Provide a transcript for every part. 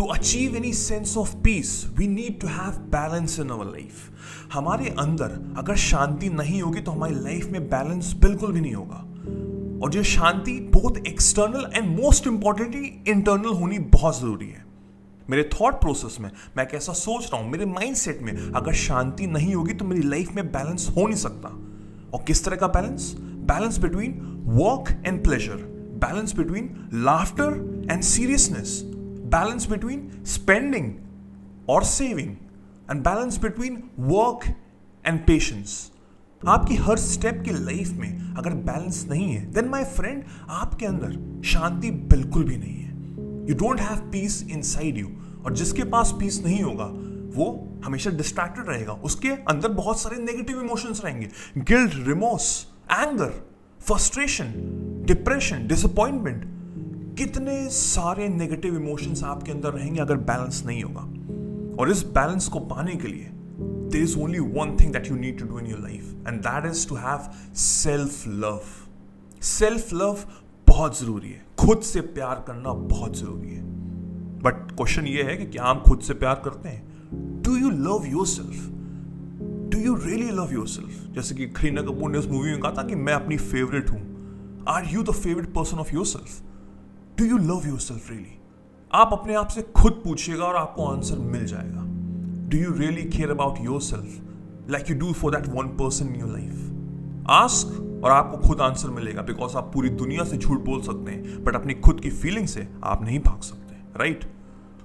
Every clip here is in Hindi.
achieve any sense of peace, we need to have balance in our life. हमारे अंदर अगर शांति नहीं होगी तो हमारी लाइफ में बैलेंस बिल्कुल भी नहीं होगा. और जो शांति बहुत external and most importantly internal होनी बहुत जरूरी है. मेरे थॉट प्रोसेस में मैं कैसा सोच रहा हूं, मेरे माइंडसेट में अगर शांति नहीं होगी तो मेरी लाइफ में बैलेंस हो नहीं सकता. और किस तरह का balance? Balance between work and pleasure, balance between laughter and seriousness, balance between spending or saving, and balance between work and patience. आपकी हर स्टेप की लाइफ में अगर बैलेंस नहीं है, then my friend, आपके अंदर शांति बिल्कुल भी नहीं है. You don't have peace inside you. और जिसके पास पीस नहीं होगा वो हमेशा डिस्ट्रैक्टेड रहेगा. उसके अंदर बहुत सारे नेगेटिव इमोशंस रहेंगे. Guilt, remorse, anger, frustration, depression, disappointment, कितने सारे नेगेटिव इमोशंस आपके अंदर रहेंगे अगर बैलेंस नहीं होगा. और इस बैलेंस को पाने के लिए there is only one thing that you need to do in your life, and that is to have self love. Self love बहुत जरूरी है. खुद से प्यार करना बहुत जरूरी है. बट क्वेश्चन ये है कि क्या हम खुद से प्यार करते हैं? Do you love yourself? Do you really love yourself? जैसे कि करीना कपूर ने उस मूवी में कहा था कि मैं अपनी फेवरेट हूं. Are you the favourite person of yourself? Do you love yourself really? आप अपने आप से खुद पूछिएगा और आपको आंसर मिल जाएगा. Do you really care about yourself like you do for that one person in your life? Ask और आपको खुद आंसर मिलेगा. बिकॉज आप पूरी दुनिया से झूठ बोल सकते हैं बट अपनी खुद की फीलिंग से आप नहीं भाग सकते. राइट?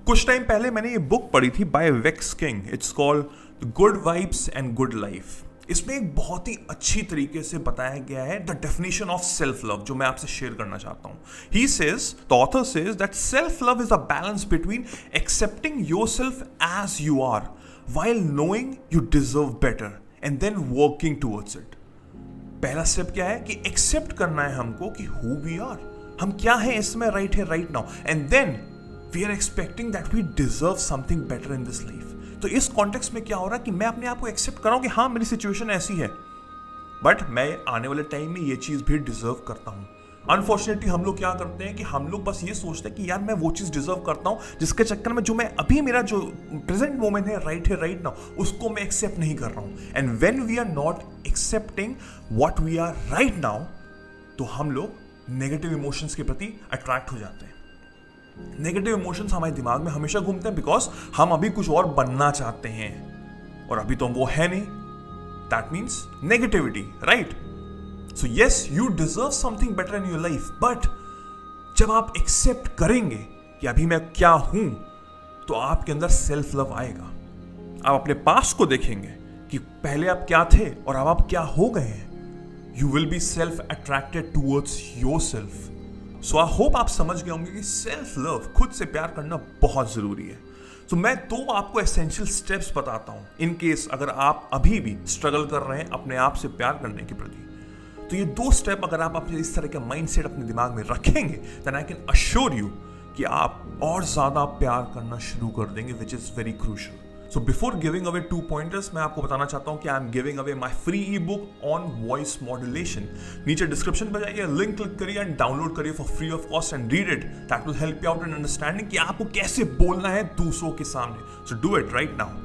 कुछ टाइम पहले मैंने ये बुक पढ़ी थी by Vex King. It's called good vibes and good life. इसमें एक बहुत ही अच्छी तरीके से बताया गया है the definition of self love, जो मैं आपसे शेयर करना चाहता हूं. He says, the author says that self love is a balance between accepting yourself as you are while knowing you deserve better and then working towards it. पहला स्टेप क्या है कि एक्सेप्ट करना है हमको कि हु वी आर, हम क्या है इसमें, राइट है right now, and then we are expecting that we deserve something better in this life. तो इस कॉन्टेक्स्ट में क्या हो रहा है कि मैं अपने आप को एक्सेप्ट कर रहा हूं कि हाँ मेरी सिचुएशन ऐसी है बट मैं आने वाले टाइम में ये चीज भी डिजर्व करता हूं. अनफॉर्चुनेटली हम लोग क्या करते हैं कि हम लोग बस ये सोचते हैं कि यार मैं वो चीज डिजर्व करता हूं जिसके चक्कर में जो मैं अभी मेरा जो प्रेजेंट मोमेंट है राइट नाउ उसको मैं एक्सेप्ट नहीं कर रहा हूं. And when we are not accepting what we are right now तो हम लोग नेगेटिव इमोशंस के प्रति अट्रैक्ट हो जाते हैं. नेगेटिव इमोशंस हमारे दिमाग में हमेशा घूमते हैं बिकॉज हम अभी कुछ और बनना चाहते हैं और अभी तो वो है नहीं. That means negativity, right? So yes, you deserve something better in your life, but जब आप एक्सेप्ट करेंगे कि अभी मैं क्या हूं तो आपके अंदर सेल्फ लव आएगा. आप अपने पास्ट को देखेंगे कि पहले आप क्या थे और अब आप क्या हो गए हैं. You will be self attracted towards your self. So I hope आप समझ गए होंगे कि सेल्फ लव, खुद से प्यार करना बहुत जरूरी है. तो मैं दो आपको एसेंशियल स्टेप्स बताता हूं इन केस अगर आप अभी भी स्ट्रगल कर रहे हैं अपने आप से प्यार करने के प्रति. तो ये दो स्टेप अगर आप अपने इस तरह का माइंडसेट अपने दिमाग में रखेंगे then I can assure you कि आप और ज्यादा प्यार करना शुरू कर देंगे, which is very crucial. So before giving away 2 pointers मैं आपको बताना चाहता हूं कि I am giving away my free e book on voice modulation. नीचे डिस्क्रिप्शन पर जाइए, लिंक क्लिक करिए एंड डाउनलोड करिए for free of cost and read it. That will help you out in understanding कि आपको कैसे बोलना है दूसरों के सामने. So do it right now.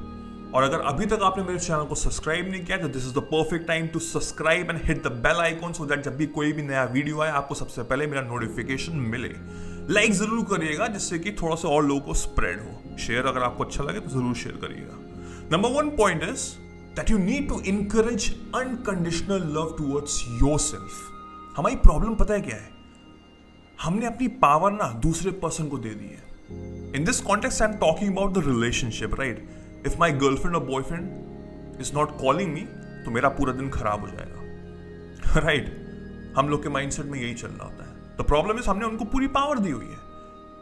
और अगर अभी तक आपने मेरे चैनल को सब्सक्राइब नहीं किया तो this is the perfect time to subscribe and hit the bell icon so that जब भी कोई भी नया वीडियो आए आपको सबसे पहले मेरा नोटिफिकेशन मिले. लाइक जरूर करिएगा जिससे कि थोड़ा सा और लोगों को स्प्रेड हो. शेयर अगर आपको अच्छा लगे तो जरूर शेयर करिएगा. Number 1 point is that you need to encourage unconditional love towards yourself. हमारी प्रॉब्लम पता है क्या है? हमने अपनी पावर ना दूसरे पर्सन को दे दी है. In this context, I'm talking about the relationship, right? If my girlfriend or boyfriend is not calling me, तो मेरा पूरा दिन खराब हो जाएगा, right? हम लोग के माइंडसेट में यही चल रहा होता है. The problem is हमने उनको पूरी पावर दी हुई है.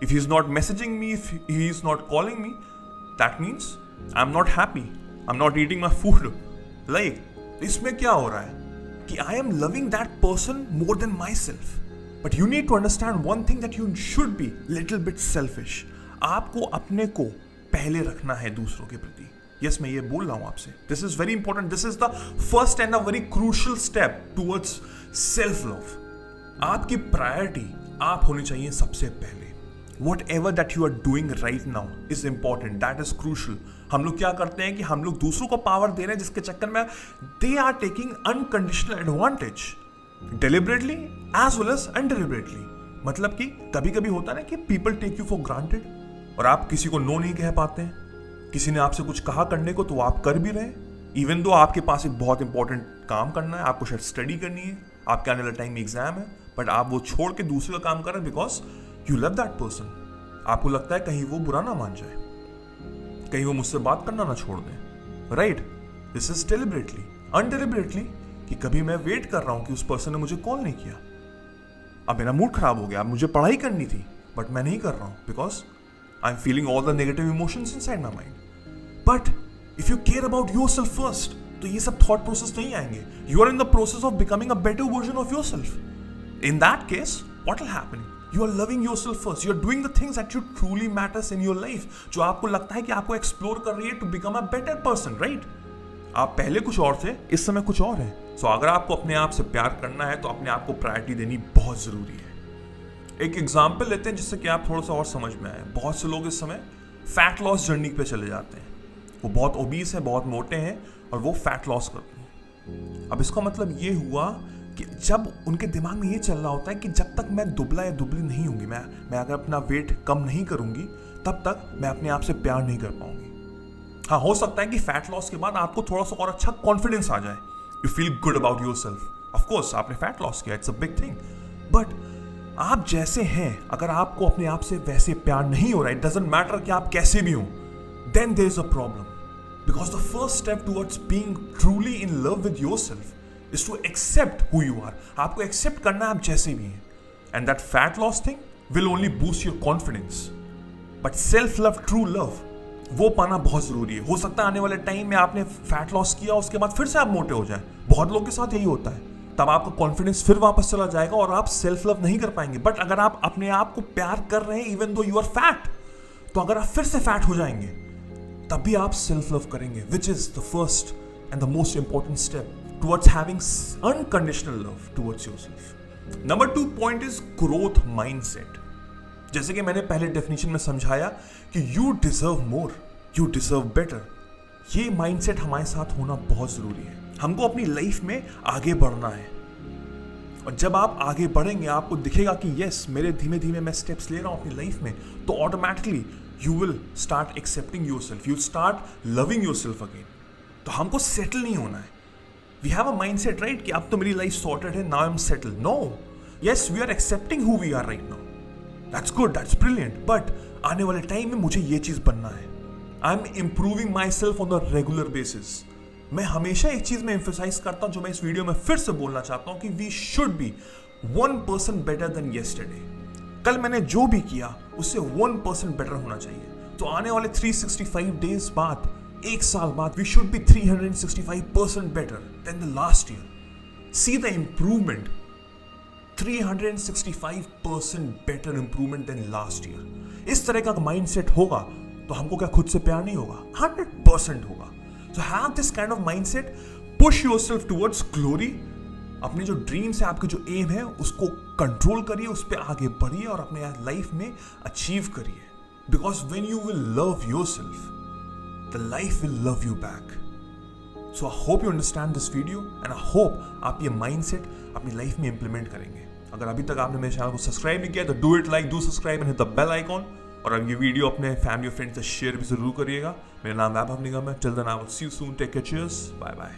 If he is not messaging me, if he is not calling me, that means I'm not happy. I'm not eating my food. Like, इसमें क्या हो रहा है कि I am loving that person more than myself. But you need to understand one thing that you should be little bit selfish. आपको अपने को पहले रखना है दूसरों के प्रति. Yes, मैं ये बोल रहा हूँ आपसे. This is very important. This is the first and a very crucial step towards self-love. आपकी प्रायोरिटी आप होनी चाहिए सबसे पहले. Whatever that you are doing right now is important, that is crucial. हम लोग क्या करते हैं कि हम लोग दूसरों को पावर दे रहे हैं जिसके चक्कर में they are taking unconditional advantage deliberately as well as undeliberately. मतलब कि कभी कभी होता है ना कि people take you for granted और आप किसी को नो नहीं कह पाते हैं। किसी ने आपसे कुछ कहा करने को तो आप कर भी रहे हैं, इवन दो आपके पास एक बहुत इंपॉर्टेंट काम करना है, आपको शायद स्टडी करनी है, आपके आने वाले टाइम में एग्जाम है, बट आप वो छोड़ के दूसरे का काम कर रहे हैं because you love that person. आपको लगता है कहीं वो बुरा ना मान जाए, कहीं वो मुझसे बात करना ना छोड़ दें, right? This is deliberately. Undeliberately कि कभी मैं वेट कर रहा हूं कि उस पर्सन ने मुझे कॉल नहीं किया, अब मेरा मूड खराब हो गया, अब मुझे पढ़ाई करनी थी बट मैं नहीं कर रहा हूं because I am feeling all the negative emotions inside my mind. But if you care about yourself first तो ये सब थॉट प्रोसेस नहीं आएंगे। You are in the process of becoming a better version of yourself. In that case what will happen? You are loving yourself first. You are doing the things that you truly matters in your life. जो आपको लगता है कि आपको एक्सप्लोर कर रही है to become a better person, right? आप पहले कुछ और थे, इस समय कुछ और है। So अगर आपको अपने आप से प्यार करना है तो अपने आप को प्रायोरिटी देनी बहुत जरूरी है। एक एग्जाम्पल लेते हैं जिससे कि आप थोड़ा सा और समझ में आए। बहुत से लोग इस समय फैट लॉस जर्नी पे चले जाते हैं। वो बहुत ओबीस है, बहुत मोटे हैं और वो फैट लॉस करते हैं। अब इसका मतलब ये हुआ कि जब उनके दिमाग में ये चल रहा होता है कि जब तक मैं दुबला या दुबली नहीं होंगी, मैं अगर अपना वेट कम नहीं करूंगी तब तक मैं अपने आप से प्यार नहीं कर पाऊंगी। हाँ, हो सकता है कि फैट लॉस के बाद आपको थोड़ा सा और अच्छा कॉन्फिडेंस आ जाए, you feel good about yourself. Of course आपने फैट लॉस किया, it's a big thing, but आप जैसे हैं अगर आपको अपने आप से वैसे प्यार नहीं हो रहा, इट डजंट मैटर कि आप कैसे भी हो, then there is a problem. Because the first step towards being truly in love with yourself is to accept who you are. आपको accept करना है आप जैसे भी हैं, and that fat loss thing will only boost your confidence. But self love, true love, वो पाना बहुत जरूरी है। हो सकता है आने वाले टाइम में आपने फैट लॉस किया उसके बाद फिर से आप मोटे हो जाए, बहुत लोगों के साथ यही होता है। तब आपका कॉन्फिडेंस फिर वापस चला जाएगा और आप सेल्फ लव नहीं कर पाएंगे। बट अगर आप अपने आप को प्यार कर रहे हैं even though you are fat, तो अगर आप फिर से फैट हो जाएंगे तब भी आप सेल्फ लव करेंगे, which is the first and the most important step towards having unconditional love towards yourself. Number 2 point is growth mindset. जैसे कि मैंने पहले डेफिनेशन में समझाया कि you deserve more, you deserve better. ये mindset हमारे साथ होना बहुत जरूरी है। हमको अपनी लाइफ में आगे बढ़ना है और जब आप आगे बढ़ेंगे आपको दिखेगा कि यस मेरे धीमे धीमे मैं स्टेप्स ले रहा हूं अपनी लाइफ में, तो automatically you will start accepting yourself, you start loving yourself again. तो हमको सेटल नहीं होना है। We have a mindset, right? कि अब तो मेरी लाइफ सॉर्टेड है, now I'm settled. No. Yes, we are accepting who we are right now. That's good, that's brilliant. But आने वाले टाइम में मुझे ये चीज बनना है। I'm improving myself on a regular basis. मैं हमेशा एक चीज में emphasize करता हूं जो मैं इस वीडियो में फिर से बोलना चाहता हूं कि we should be 1% better than yesterday. कल मैंने जो भी किया उससे 1% better होना चाहिए। तो आने वाले 365 days बाद, एक साल बाद, we should be 365% better than the last year. See the improvement. 365% better improvement than last year. इस तरह का mindset होगा तो हमको क्या खुद से प्यार नहीं होगा? 100% होगा। So have this kind of mindset. Push yourself towards glory. अपने जो ड्रीम्स है, आपके जो एम है, उसको कंट्रोल करिए, उस पर आगे बढ़िए और अपने लाइफ में अचीव करिए। Because when you will love yourself, the life will love you back. So I hope you understand this video and I hope आप ये mindset अपनी लाइफ में implement करेंगे। अगर अभी तक आपने मेरे चैनल को सब्सक्राइब नहीं किया तो do it, like, do subscribe and hit the bell icon। और अब ये वीडियो अपने फैमिली और फ्रेंड्स से शेयर भी जरूर करिएगा। मेरा नाम वैभव निगम है। Till then I will see you soon. Take care. Cheers. Bye bye.